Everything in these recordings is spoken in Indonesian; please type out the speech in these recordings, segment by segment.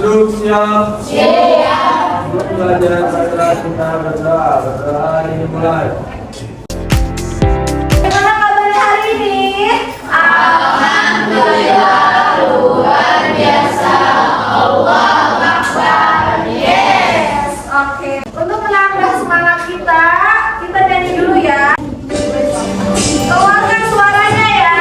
Duduk siap. Siap. Pelajaran adalah kita berdoa dimulai. Bagaimana kabar hari ini? Alhamdulillah luar biasa. Allah Akbar. Yes. Oke. Untuk menambah semangat kita nyanyi dulu ya. Keluarkan suaranya ya.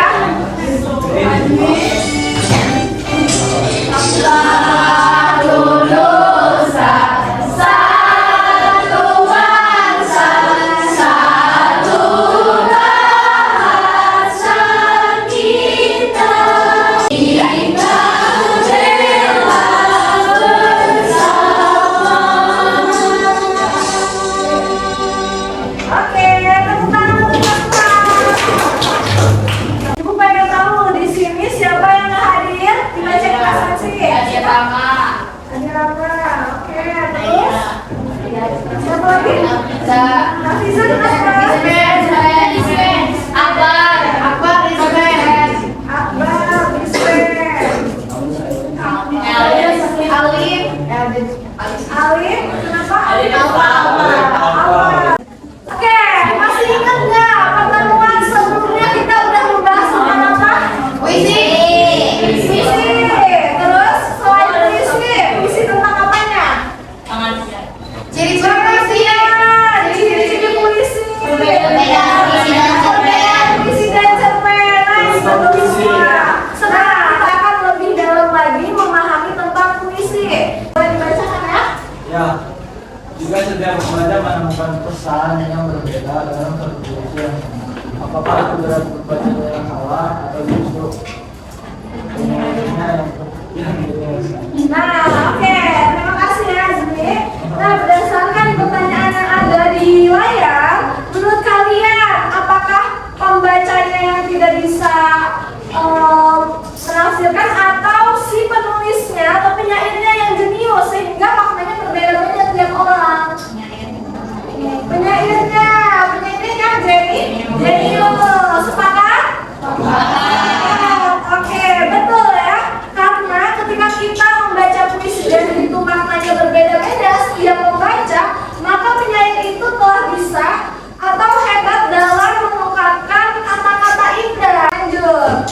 Juga setiap pembaca menemukan pesan yang berbeda dalam satu puisi. Apakah itu berat berbacanya yang salah atau justru penyampaiannya yang biasa? Nah, oke. Terima kasih ya, Zumi. Nah, berdasarkan pertanyaan yang ada di layar, menurut kalian apakah pembacanya yang tidak bisa menafsirkan atau si penulisnya atau penyairnya yang jenius sehingga maknanya berbeda-beda tiap orang? Penyairnya jenius. Sepakat? Oke, betul ya. Karena ketika kita membaca puisi dan itu maknanya berbeda-beda setiap membaca, maka penyair itu telah bisa atau hebat dalam mengungkapkan kata-kata indah. Lanjut.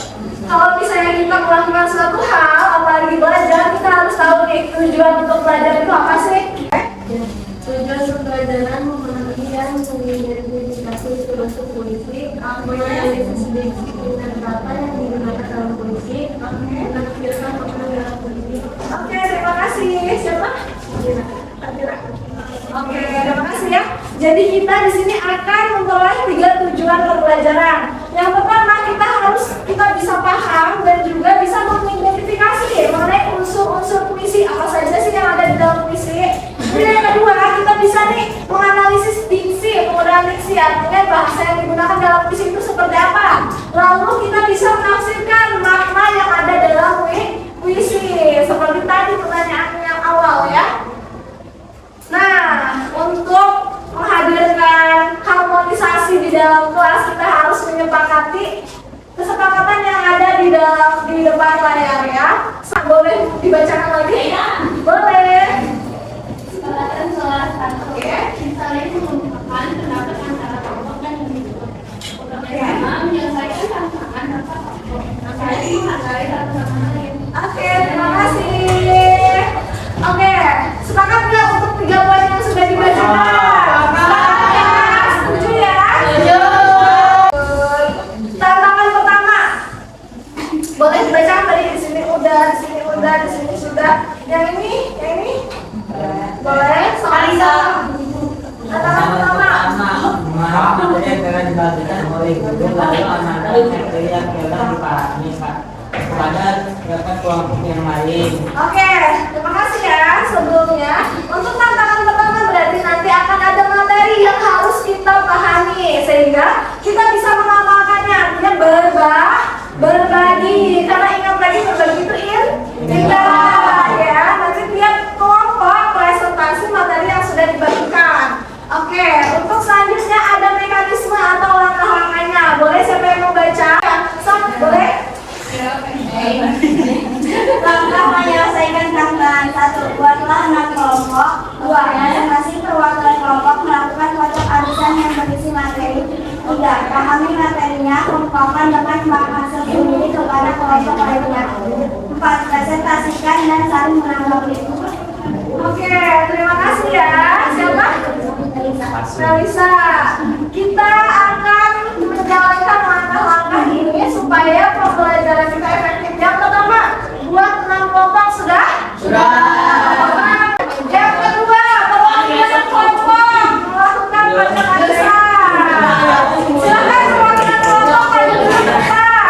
Kalau misalnya kita melakukan suatu hal, apalagi belajar, kita harus tahu nih tujuan untuk belajar itu apa sih? Tujuan pembelajaran memenuhi dan mengidentifikasi bentuk puisi, menganalisis diksi dan kata yang digunakan dalam puisi, menafsirkan makna dalam puisi. Oke, terima kasih. Siapa? Oke, terima kasih ya. Jadi kita di sini akan memperoleh 3 tujuan pembelajaran. Yang pertama, kita bisa paham dan juga bisa mengidentifikasi mengenai unsur-unsur puisi apa saja sih yang ada di dalam puisi. Kemudian yang kedua, kita bisa nih menganalisis diksi, penggunaan diksi, artinya bahasa yang digunakan dalam puisi itu seperti apa. Lalu kita bisa menafsirkan makna yang ada dalam puisi, seperti tadi pertanyaan yang awal ya. Nah, untuk menghadirkan harmonisasi di dalam kelas, kita harus menyepakati kesepakatan yang ada di depan layar ya. Boleh dibacakan lagi? Boleh. Kesepakatan salah satu misalnya menunjukkan pendapat antara kelompok dan individu. Pertama, menyelesaikan tantangan tanpa kelompok. Saya menghargai satu sama lain. Oke, terima kasih. Oke, sepakat nggak untuk 3 poin yang sudah dibacakan? Sepakat ya? Setuju ya? Setuju. Tantangan pertama. Boleh dibacakan tadi di sini udah, di sini udah, di sini sudah. Yang ini? Boleh? Sama-sama. Tantangan pertama. Memahami materi yang telah dibagikan oleh guru, lalu anak-anak materi yang telah dipahami kepada kelompok yang lain. Oke, terima kasih ya sebelumnya. Untuk tantangan pertama berarti nanti akan ada materi yang harus kita pahami sehingga kita bisa mengamalkannya. Artinya berbagi. Karena ingat lagi berbagi itu indah ya. Nanti tiap kelompok presentasi materi yang sudah dibagikan. Oke, untuk selanjutnya ada mekanisme atau langkah-langkahnya. Boleh siapa yang mau baca? Boleh? Langkah menyelesaikan tantangan 1. menggunakan bahasa sendiri kepada kelompok lainnya. 4. Presentasikan dan saling menanggapi. Oke, terima kasih ya. Siapa? Melisa. Kita akan menjalankan langkah-langkah ini supaya pembelajaran kita efektif. Yang pertama, buat 6 kelompok sudah? Sudah. Yang kedua, perwakilan kelompok melakukan baca-baca. Silakan perwakilan kelompok maju ke depan.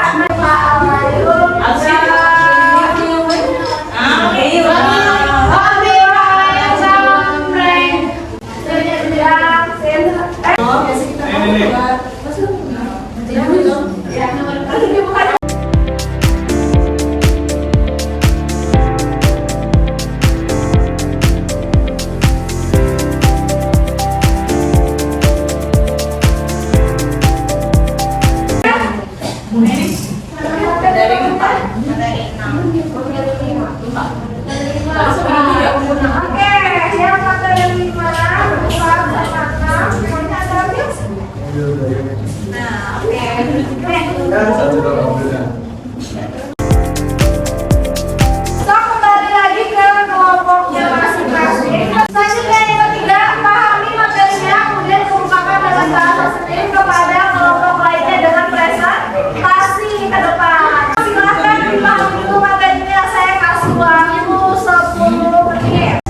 Oke, yang materi 5, 4, sama 6, semuanya ada habis? Nah, oke. So, kembali lagi ke kelompoknya masing-masing. Selanjutnya yang ketiga, pahami materinya, kemudian kemukakan dalam bahasa sendiri kepada kelompok lainnya dengan presentasi ke depan. Silahkan dipahami dulu materinya, saya kasih waktu 10 menit.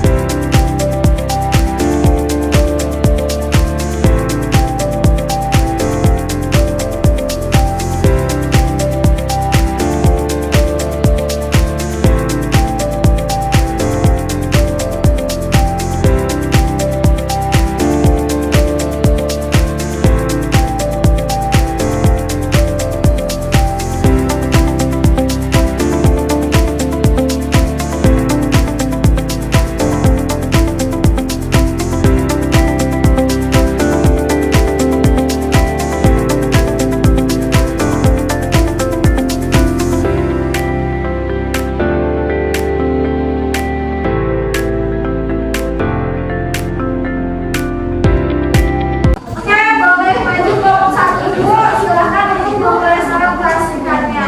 Oke, boleh maju kelompok 1 dulu. Silahkan untuk mempresentasikannya.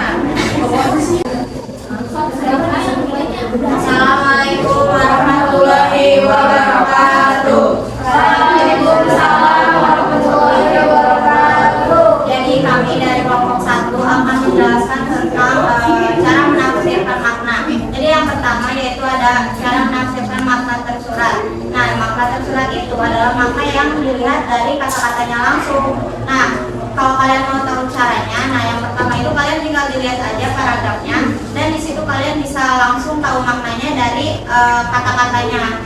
Assalamualaikum warahmatullahi wabarakatuh. Waalaikumsalam warahmatullahi wabarakatuh. Jadi kami dari kelompok 1 akan menjelaskan tentang cara menafsirkan makna. Jadi yang pertama yaitu ada cara menafsirkan makna tersurat. Nah, makna tersurat itu adalah makna yang dilihat dari kata-katanya langsung. Nah, kalau kalian mau tahu caranya, nah yang pertama itu kalian tinggal dilihat aja paragrafnya dan di situ kalian bisa langsung tahu maknanya dari kata-katanya.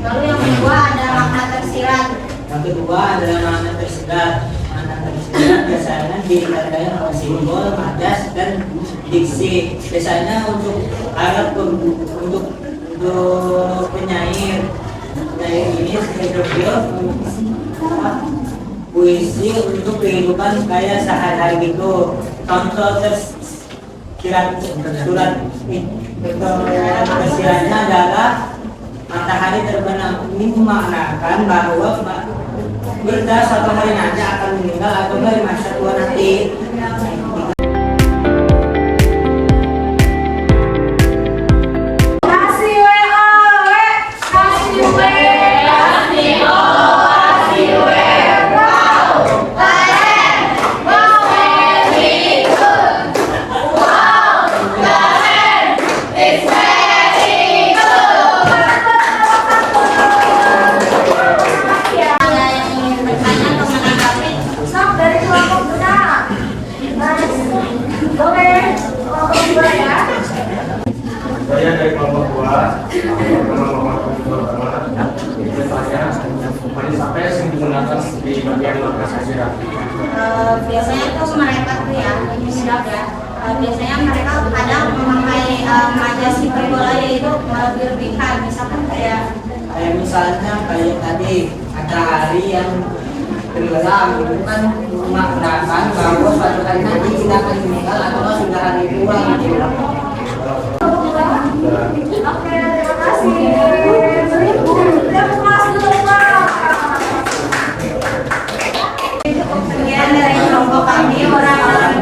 Lalu yang kedua ada makna tersirat. Yang kedua adalah makna tersirat. Makna tersirat biasanya ditandai oleh simbol, majas, dan diksi. Biasanya untuk alat untuk penyair. Penyair ini sebagai puisi untuk kehidupan kayak sehari-hari gitu. Contoh tersirat surat tersiratnya adalah matahari terbenam. Ini memaknakan bahwa kita suatu hari nanti akan meninggal atau dari masa tua nanti. Kasih WO, kasih W, kasih O, kasih W. Ada yang ingin bertanya atau menanggapi? Stop dari kelompok benar. Boleh kelompok 2 ya. Saya dari kelompok 2, sampai yang digunakan di bagian markas hasirat. Biasanya tuh mereka tuh ya, ini sudah ya. Biasanya mereka kadang memakai majas hiperbola yaitu berlebihan, misalkan kayak Misalnya kayak tadi matahari yang tenggelam itu kan memaknakan bahwa suatu hari nanti kita akan meninggal atau sudah hari tua gitu. Oke, terima kasih. Yang kelas dulu, Pak. sekian dari kelompok kami orang-orang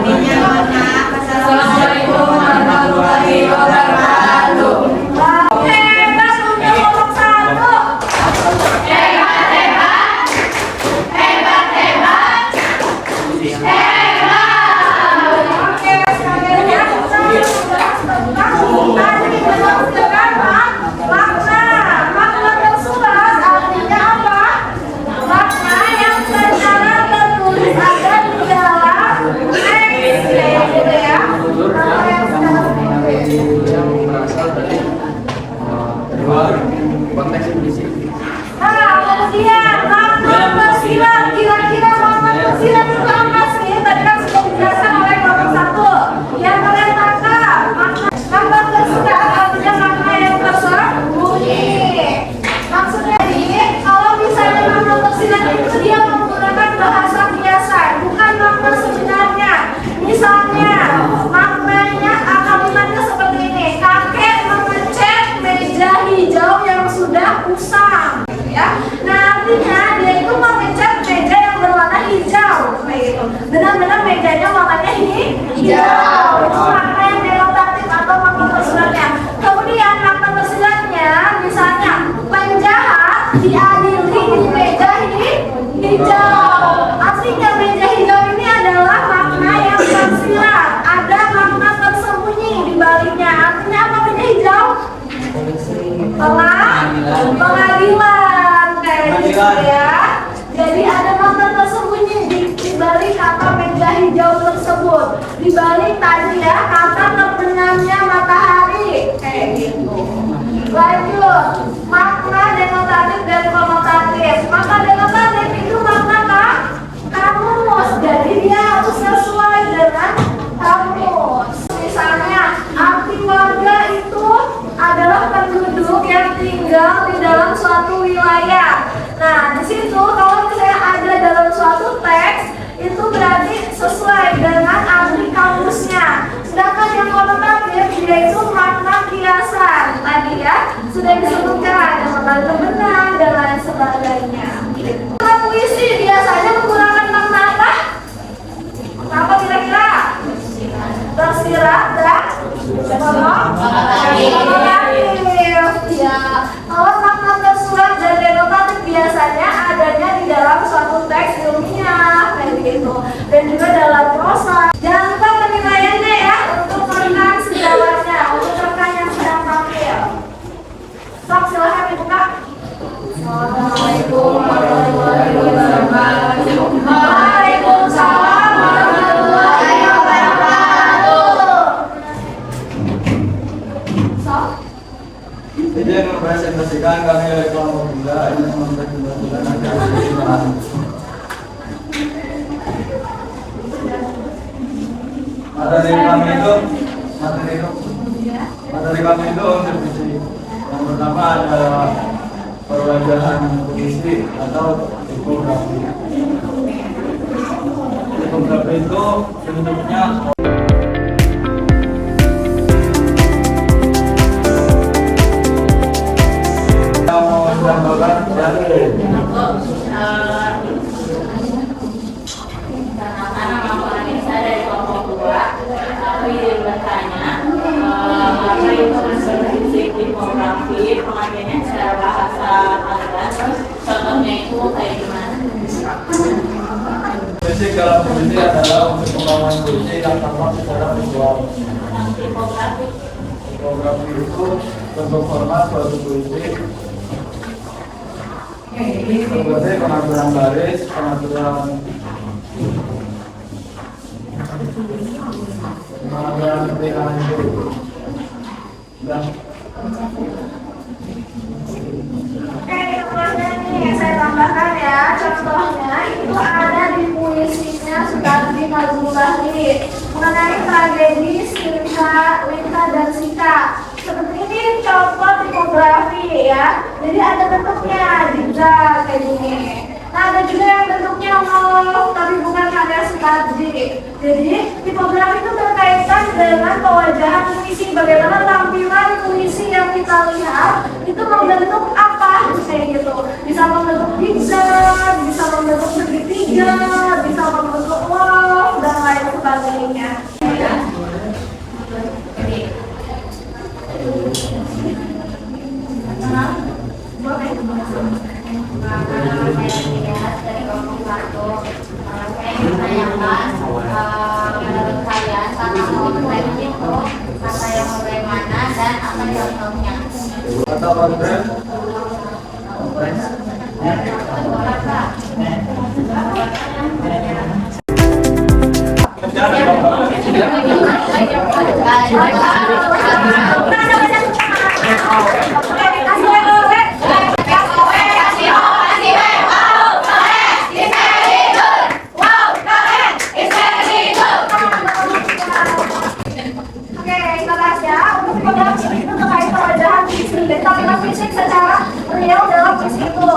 hijau. Itu makna yang denotatif atau makna tersuratnya. Kemudian makna tersiratnya misalnya penjahat diadili di meja hijau. Artinya meja hijau ini adalah makna yang tersirat. Ada makna tersembunyi di baliknya. Artinya apa meja hijau? Pengadilan kayak gitu ya. Jadi ada makna tersembunyi di balik kata meja hijau tersebut. Di balik tadi ya kata terbenamnya matahari kayak gitu. Lanjut, makna denotatif dan konotatif. Makna denotatif itu makna kamus. Jadi dia harus sesuai dengan kamus. Misalnya, arti warga itu adalah penduduk yang tinggal di dalam suatu wilayah. Nah, di situ kalau misalnya ada dalam suatu teks itu berarti sesuai dengan arti kamusnya. Sedangkan yang konotatif yaitu makna kiasan. Tadi ya sudah disebutkan dengan benang dan lain sebagainya. Puisi biasanya menggunakan makna apa? Apa kira-kira? Tersirat dan konotatif. Ya, kalau makna tersurat dan denotatif biasanya adanya di dalam suatu teks ilmiah kayak gitu, dan juga dalam prosa. Jangan lupa penilaiannya ya untuk rekan sejawatnya, untuk rekan yang sedang tampil. Sok, silahkan dibuka. Assalamualaikum warahmatullahi wabarakatuh. Waalaikumsalam warahmatullahi wabarakatuh. Sok. Jadi yang mempresentasikan kami oleh kelompok 3 ini mempresentasikan nanti harus disimpulkan. Materi kami itu untuk visi. Yang pertama ada perwajahan puisi atau tipografi. Tipografi itu bentuknya Karena nama Anissa dari kelompok 2, aku ingin bertanya apa itu fisik tipografi, pengertiannya secara bahasa Anda, terus contohnya itu kayak gimana? Fisik dalam puisi adalah untuk membangun puisi yang tampak secara visual. Tipografi Tipografi itu bentuk format suatu puisi seperti pengaturan baris, pengaturan ketikangan itu. Oke, kemudian nih saya tambahkan ya, contohnya itu ada di puisinya Sutardi Nazmulahi mengenai tragedi Linta dan Sika. Seperti ini contoh tipografi ya. Jadi ada bentuknya zigzag kayak gini. Nah, ada juga yang bentuknya ngolok tapi bukan karya Sutardi. Jadi tipografi itu berkaitan dengan pewajahan puisi, bagaimana tampilan puisi yang kita lihat itu membentuk apa kayak gitu. Bisa membentuk zigzag, bisa membentuk segitiga, bisa membentuk ngolok dan lain sebagainya. Dari kelompok 1, saya ingin menanyakan menurut kalian kata konkret itu kata yang bagaimana dan apa contohnya? Kata konkret itu terkait pewajahan fisik, tampilan fisik secara real dalam puisi itu.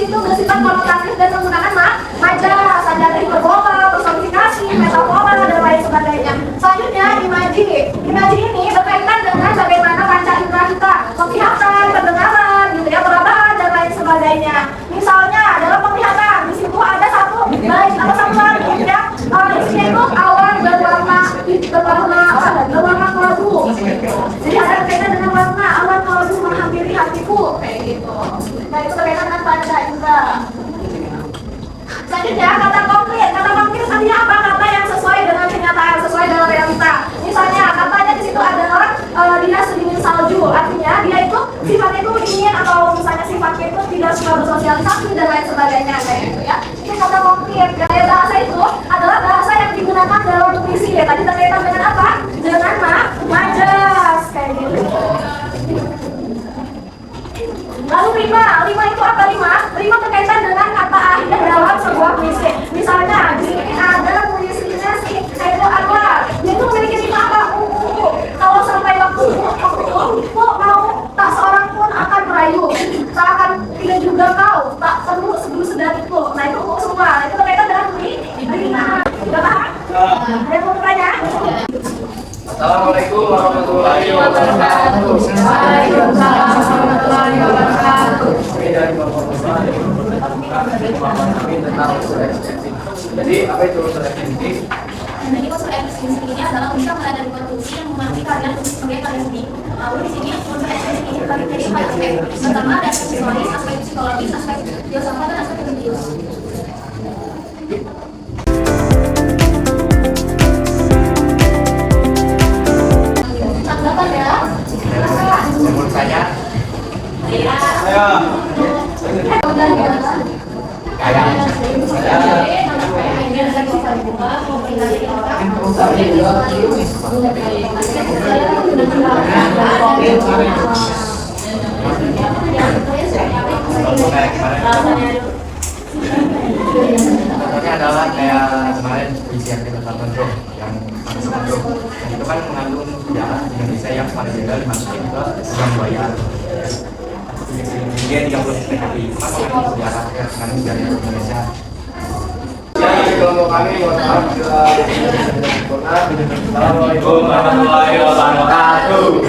puisi itu bersifat konotatif dan menggunakan majas, ada hiperbola, personifikasi, metafora, dan lain sebagainya. Selanjutnya, imaji. Imaji ini berkaitan dengan bagaimana panca indera kita, penglihatan, pendengaran, gitu ya, perabahan, dan lain sebagainya. Misalnya, dalam penglihatan, di situ ada satu baik atau satu langit ya. Isinya itu awan berwarna kelabu. Jadi ada kaitan dengan warna awan kelabu menghampiri hatiku, kayak gitu. Nah itu berkaitan dengan panca indera. Selanjutnya kata konkret. Kata konkret artinya apa? Kata yang sesuai dengan kenyataan, sesuai dengan realita. Misalnya katanya di situ adalah dia sedingin salju. Artinya dia itu sifatnya itu dingin, atau misalnya sifatnya itu tidak suka bersosialisasi dan lain sebagainya, kayak gitu ya. Ini kata konkret. Gaya bahasa itu adalah bahasa yang digunakan dalam puisi ya. Tadi terkaitan dengan apa? Dengan majas, kayak gitu. Lalu rima itu apa rima? Rima berkaitan dengan kata akhir dalam sebuah puisi. Misalnya di sini ada puisinya si Saiful Anwar. Dia itu memiliki rima apa? Kalau sampai waktu mau tak seorang pun akan merayu, tak akan tidak juga kau, tak perlu sebelum sedariku. Nah itu semua. Nah, itu berkaitan dengan rima. Sudah paham? Ada yang mau bertanya? Assalamualaikum warahmatullahi wabarakatuh. Waalaikumsalam warahmatullahi wabarakatuh. Oke, dari Bapak kami tentang unsur eksistensi. Jadi apa itu unsur eksistensi? Jadi unsur eksistensi ini adalah bisa menandai konstruksi yang memengerti keadaan sebagai variasi. Lalu di sini unsur eksistensi ini terbagi dari 4 aspek. Pertama ada aspek visualis, aspek psikologis, aspek filsafat, dan aspek religius. Tanggapan ya? Menurut saya contohnya adalah kayak kemarin puisi yang kita tonton bro, yang itu kan mengandung sejarah Indonesia yang pada gagal dimasukin ke Bank Bayar. Dia 30 PKP, cuma mengandung sejarah Indonesia. Jadi kelompok kami mohon maaf bila Assalamualaikum warahmatullahi wabarakatuh.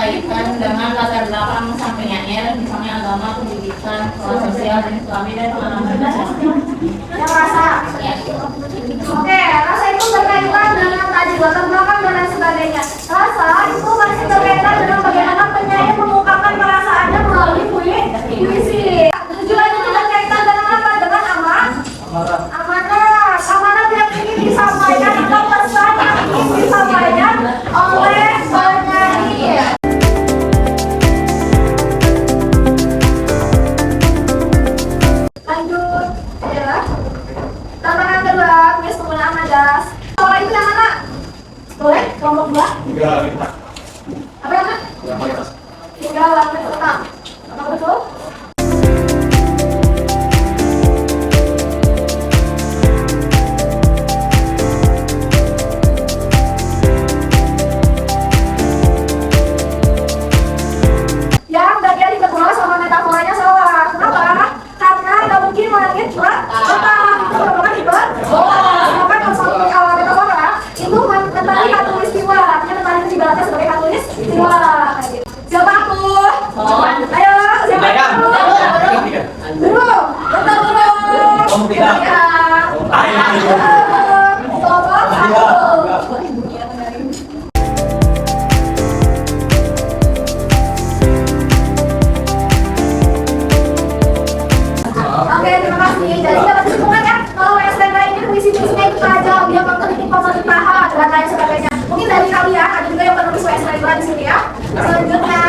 berkaitan dengan latar belakang sampingannya, misalnya agama, pendidikan, sosial, dan Islami, dan pengalaman masyarakat. Yang rasa. Oke, rasa itu berkaitan dengan tadi latar belakang dan lain sebagainya. Rasa itu masih berkaitan dengan bagaimana penyair mengungkapkan perasaannya melalui puisi. Tujuannya itu berkaitan dengan apa? Dengan amanah. Amanah yang ingin disampaikan atau pesan yang ingin disampaikan oleh penyair. Lanjut, ya. Tantangan kedua, tulis penggunaan majas. Soal itu yang mana? Boleh? Kelompok 2? Apa yang mana? Tinggal langit tetap. Apa betul? Yang bagian kedua sama metaforanya salah. Kenapa? Karena nggak mungkin langit bertahan. Itu merupakan hiperbola. Sedangkan metafora itu mentari khatulistiwa. Artinya mentari itu dibalasnya sebagai khatulistiwa. Siapa aku? Ayo, siapa aku? Dulu, bentar dulu. Ya. Tolong satu. Oke, terima kasih. Jadi dapat kesimpulan ya, kalau STM ini puisi-puisinya itu tajam, dia mengkritik pemerintahan dan lain sebagainya. Mungkin dari kalian ada juga yang penulis STM di sini ya. Selanjutnya,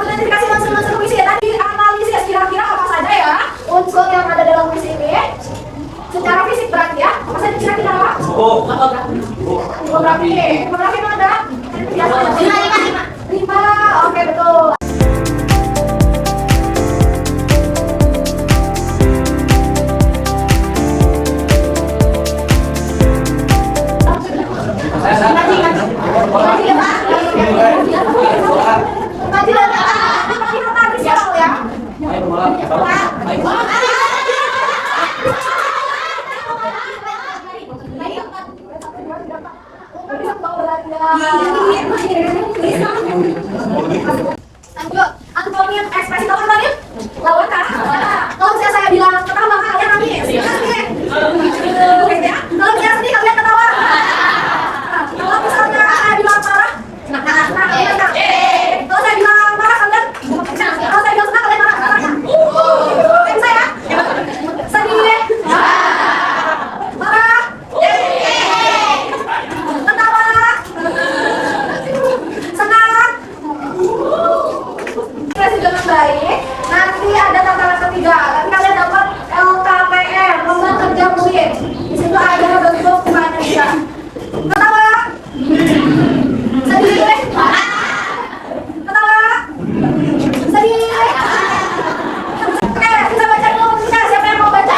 kita dikasih unsur-unsur puisi ya. Tadi analisis kira-kira apa saja ya unsur yang ada dalam puisi ini. Secara fisik berarti ya. Apa saja kira-kira apa? Tipografi. Tipografi itu ada? Lima. Oke, betul. Lanjut, antonium ekspresi tahu antonium? Lawan kah? Kalau misalnya saya bilang ketawa, kalian nangis. Oke ya. Kalau misalnya sedih, kalian ketawa. Kalau misalnya saya bilang marah, kalau saya bilang marah, kalian kalau saya bilang senang, kalian marah. Oke saya sedih, marah, ketawa, senang. Ekspresi dengan baik. Nanti ada tantangan ketiga. Nanti kalian dapat LKPM, lomba kerja murid. Di situ ada bentuk pertanyaan juga. Ketawa. Sedih. Ketawa. Sedih. Oke, kita baca dulu. Siapa yang mau baca?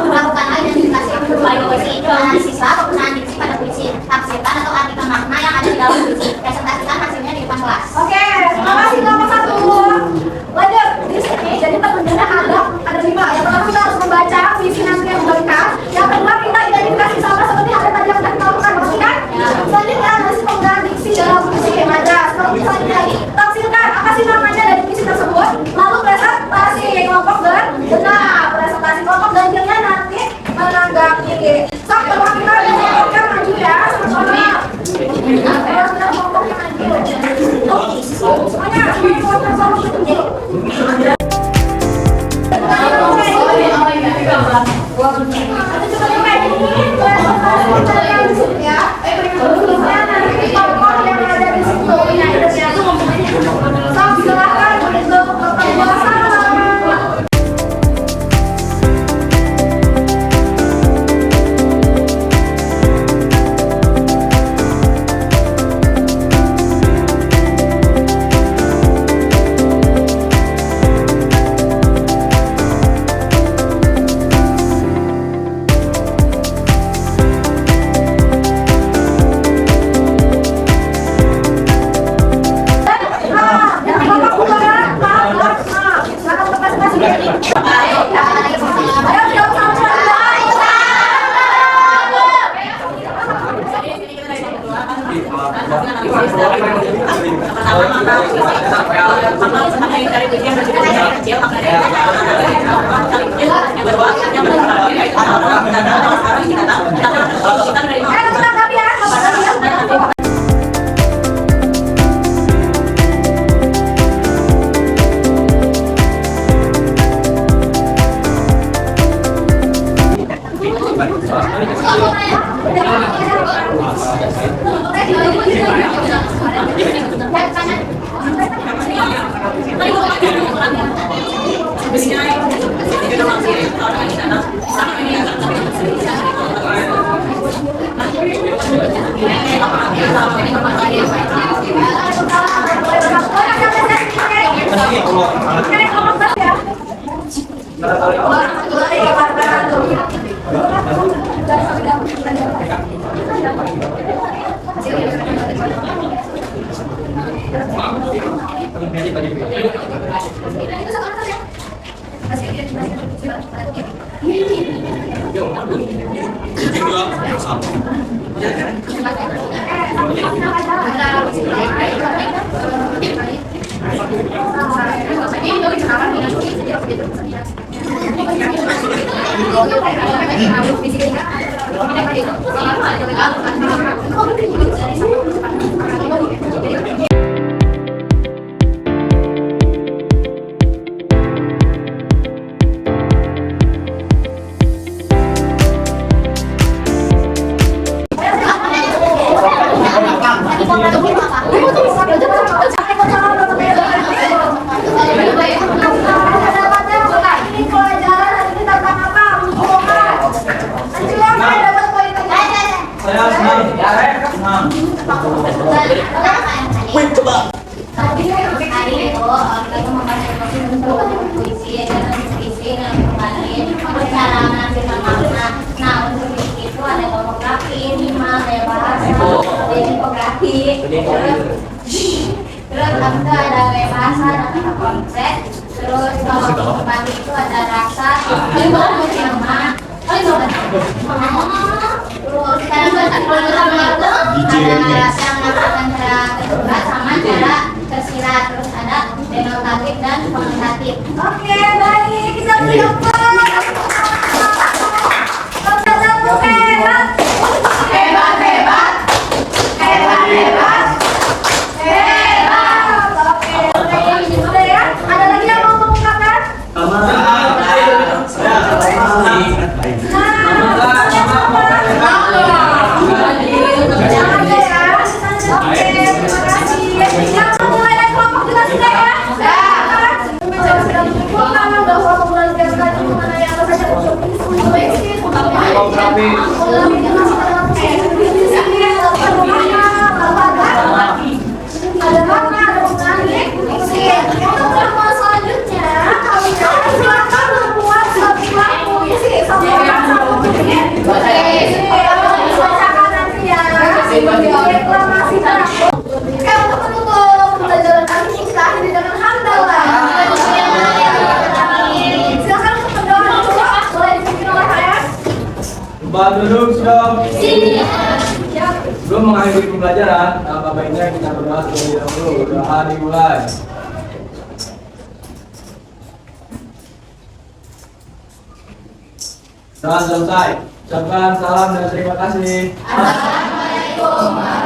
Melakukan identifikasi berupa puisi, penggunaan siswa, penggunaan diksi pada puisi, tafsirkan atau artikel makna yang ada di dalam puisi, presentasikan hasilnya di depan kelas. Oke, terima kasih nomor 1. Lanjut di sini. Jadi tentunya ada 5. Yang pertama kita harus membaca puisi nanti yang lengkap. Yang kedua kita identifikasi sama seperti yang tadi yang kita lakukan, maksudnya kan? Selanjutnya masih penggunaan diksi dalam puisi majas. Lalu selanjutnya lagi tafsirkan apa sih namanya dari puisi tersebut. Lalu presentasi kelompok dan presentasi kelompok dan akhirnya nanti menanggapi. So, kalau kita kelompoknya maju ya, sama-sama. Kita kelompoknya maju. Semuanya, kelompok sama. Tadi itu kita membahas tentang puisi dan puisi dan kembali perjalanan dengan makna. Nah untuk itu ada topografi, minimal, ada bahasa, ada tipografi, terus itu ada bahasa dan kata konsep. Terus kalau kembali itu ada rasa, tema. Terus sekarang itu ada yang mengatakan cara tersurat sama cara tersirat, terus ada denotatif dan komentatif. Oke, baik, kita beri aplaus. Satu hebat. Hebat, hebat. Hebat, hebat. Hebat. Oke, udah ya. Ada lagi yang mau mengungkapkan? Duduk sudah. Sebelum mengakhiri pembelajaran, baiknya kita berdoa terlebih dahulu. Doa dimulai. Doa selesai. Ucapkan salam dan terima kasih. Assalamualaikum.